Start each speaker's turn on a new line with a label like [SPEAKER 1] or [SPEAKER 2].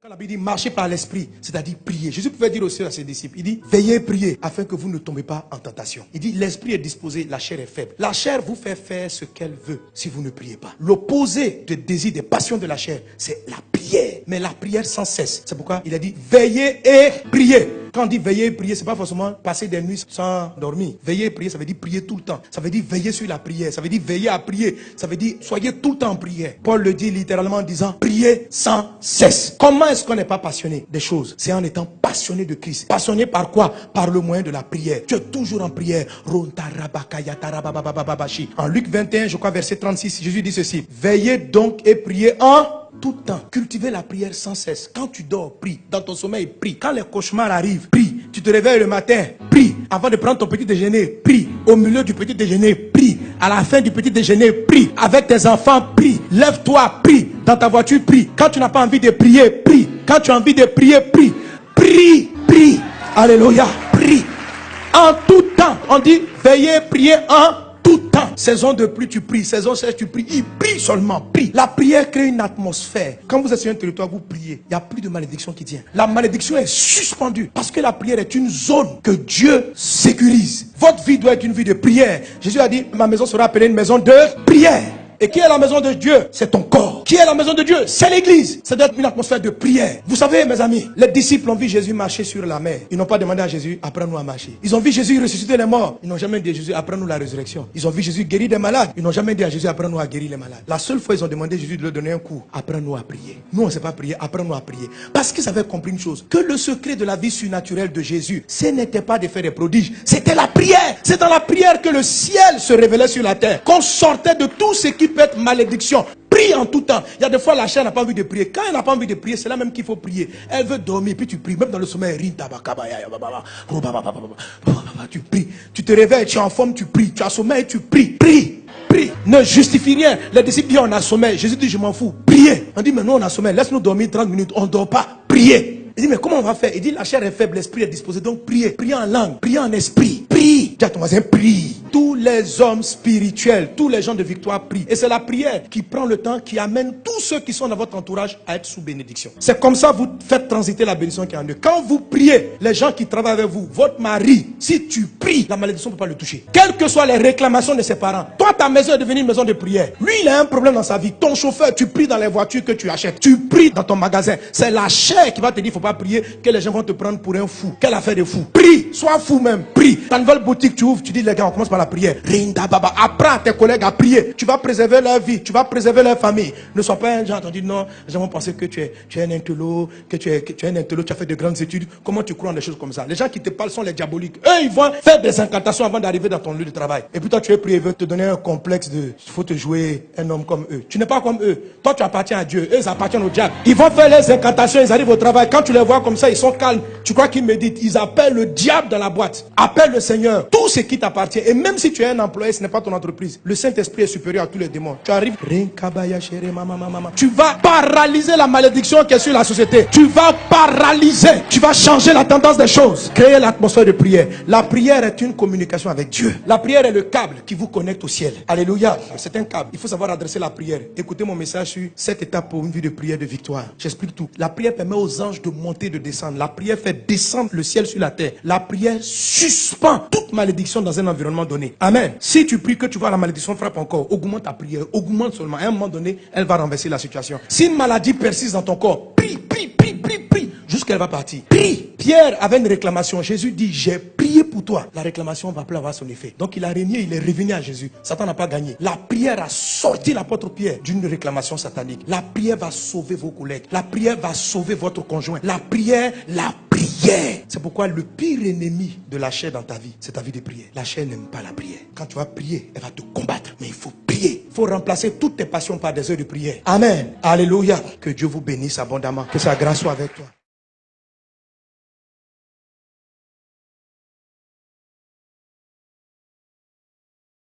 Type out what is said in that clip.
[SPEAKER 1] Quand la Bible dit marcher par l'esprit, c'est-à-dire prier. Jésus pouvait dire aussi à ses disciples, il dit veillez et priez afin que vous ne tombez pas en tentation. Il dit l'esprit est disposé, la chair est faible. La chair vous fait faire ce qu'elle veut si vous ne priez pas. L'opposé des désirs, des passions de la chair, c'est la prière. Mais la prière sans cesse. C'est pourquoi il a dit veillez et priez. Quand on dit veiller et prier, c'est pas forcément passer des nuits sans dormir. Veiller et prier, ça veut dire prier tout le temps. Ça veut dire veiller sur la prière. Ça veut dire veiller à prier. Ça veut dire soyez tout le temps en prière. Paul le dit littéralement en disant priez sans cesse. Comment est-ce qu'on n'est pas passionné des choses? C'est en étant passionné de Christ. Passionné par quoi? Par le moyen de la prière. Tu es toujours en prière. En Luc 21, je crois verset 36, Jésus dit ceci. Veillez donc et priez en tout temps. Cultivez la prière sans cesse. Quand tu dors, prie. Dans ton sommeil, prie. Quand les cauchemars arrivent, prie. Tu te réveilles le matin, prie. Avant de prendre ton petit déjeuner, prie. Au milieu du petit déjeuner, prie. À la fin du petit déjeuner, prie. Avec tes enfants, prie. Lève-toi, prie. Dans ta voiture, prie. Quand tu n'as pas envie de prier, prie. Quand tu as envie de prier, prie. Prie, prie. Alléluia, prie. En tout temps. On dit veillez, priez en tout temps. Saison de pluie, tu pries. Saison sèche, tu pries. Il prie seulement, prie. La prière crée une atmosphère. Quand vous êtes sur un territoire, vous priez. Il n'y a plus de malédiction qui tient. La malédiction est suspendue. Parce que la prière est une zone que Dieu sécurise. Votre vie doit être une vie de prière. Jésus a dit, ma maison sera appelée une maison de prière. Et qui est la maison de Dieu? C'est ton corps. Qui est la maison de Dieu? C'est l'église. Ça doit être une atmosphère de prière. Vous savez, mes amis, les disciples ont vu Jésus marcher sur la mer. Ils n'ont pas demandé à Jésus, apprends-nous à marcher. Ils ont vu Jésus ressusciter les morts. Ils n'ont jamais dit à Jésus, apprends-nous la résurrection. Ils ont vu Jésus guérir des malades. Ils n'ont jamais dit à Jésus, apprends-nous à guérir les malades. La seule fois, ils ont demandé à Jésus de leur donner un coup. Apprends-nous à prier. Nous, on ne sait pas prier. Apprends-nous à prier. Parce qu'ils avaient compris une chose. Que le secret de la vie surnaturelle de Jésus, ce n'était pas de faire des prodiges. C'était la prière. C'est dans la prière que le ciel se révélait sur la terre. Qu'on sortait de tout ce qui peut être malédiction. Prie en tout temps. Il y a des fois la chair n'a pas envie de prier. Quand elle n'a pas envie de prier, c'est là même qu'il faut prier. Elle veut dormir, puis tu pries. Même dans le sommeil, tu pries. Tu te réveilles, tu es en forme, tu pries. Tu as sommeil, tu pries. Prie. Prie. Ne justifie rien. Les disciples disent on a sommeil. Jésus dit je m'en fous. Priez. On dit mais nous on a sommeil. Laisse-nous dormir 30 minutes. On ne dort pas. Priez. Il dit mais comment on va faire? Il dit la chair est faible, l'esprit est disposé. Donc priez. Priez en langue. Priez en esprit. Prie. Dis à ton voisin prie. Tous les hommes spirituels, tous les gens de victoire prient. Et c'est la prière qui prend le temps, qui amène tous ceux qui sont dans votre entourage à être sous bénédiction. C'est comme ça que vous faites transiter la bénédiction qui est en eux. Quand vous priez, les gens qui travaillent avec vous, votre mari, si tu pries, la malédiction ne peut pas le toucher. Quelles que soient les réclamations de ses parents, toi ta maison est devenue une maison de prière. Lui il a un problème dans sa vie. Ton chauffeur, tu pries dans les voitures que tu achètes. Tu pries dans ton magasin. C'est la chair qui va te dire, il ne faut pas prier, que les gens vont te prendre pour un fou. Quelle affaire de fou. Prie, sois fou même, prie. Ta nouvelle boutique tu ouvres, tu dis les gars, on commence par la prière. Apprends à tes collègues à prier. Tu vas préserver leur vie, tu vas préserver leur famille. Ne sois pas un genre qui dit non, les gens vont penser que tu es un intello, que tu es un intello, tu as fait de grandes études. Comment tu crois en des choses comme ça? Les gens qui te parlent sont les diaboliques. Eux, ils vont faire des incantations avant d'arriver dans ton lieu de travail. Et puis toi, tu es prié, ils veulent te donner un complexe de il faut te jouer un homme comme eux. Tu n'es pas comme eux. Toi, tu appartiens à Dieu. Eux, ils appartiennent au diable. Ils vont faire les incantations, ils arrivent au travail. Quand tu les vois comme ça, ils sont calmes. Tu crois qu'ils méditent. Ils appellent le diable dans la boîte. Appelle le Seigneur. Tout ce qui t'appartient. Et même si tu es un employé, ce n'est pas ton entreprise. Le Saint-Esprit est supérieur à tous les démons. Tu arrives, tu vas paralyser la malédiction qui est sur la société. Tu vas paralyser. Tu vas changer la tendance des choses. Créer l'atmosphère de prière. La prière est une communication avec Dieu. La prière est le câble qui vous connecte au ciel. Alléluia. C'est un câble. Il faut savoir adresser la prière. Écoutez mon message sur 7 étapes pour une vie de prière de victoire. J'explique tout. La prière permet aux anges de monter et de descendre. La prière fait descendre le ciel sur la terre. La prière suspend toute malédiction dans un environnement donné. Amen. Si tu pries que tu vois la malédiction frappe encore, augmente ta prière, augmente seulement. À un moment donné, elle va renverser la situation. Si une maladie persiste dans ton corps, prie, prie, prie, prie, prie, jusqu'elle va partir. Prie. Pierre avait une réclamation. Jésus dit, j'ai prié pour toi. La réclamation va plus avoir son effet. Donc il a régné, il est revenu à Jésus. Satan n'a pas gagné. La prière a sorti l'apôtre Pierre d'une réclamation satanique. La prière va sauver vos collègues. La prière va sauver votre conjoint. La prière. C'est pourquoi le pire ennemi de la chair dans ta vie, c'est ta vie de prière. La chair n'aime pas la prière. Quand tu vas prier, elle va te combattre. Mais il faut prier. Il faut remplacer toutes tes passions par des heures de prière. Amen. Alléluia. Que Dieu vous bénisse abondamment. Que sa grâce soit avec toi.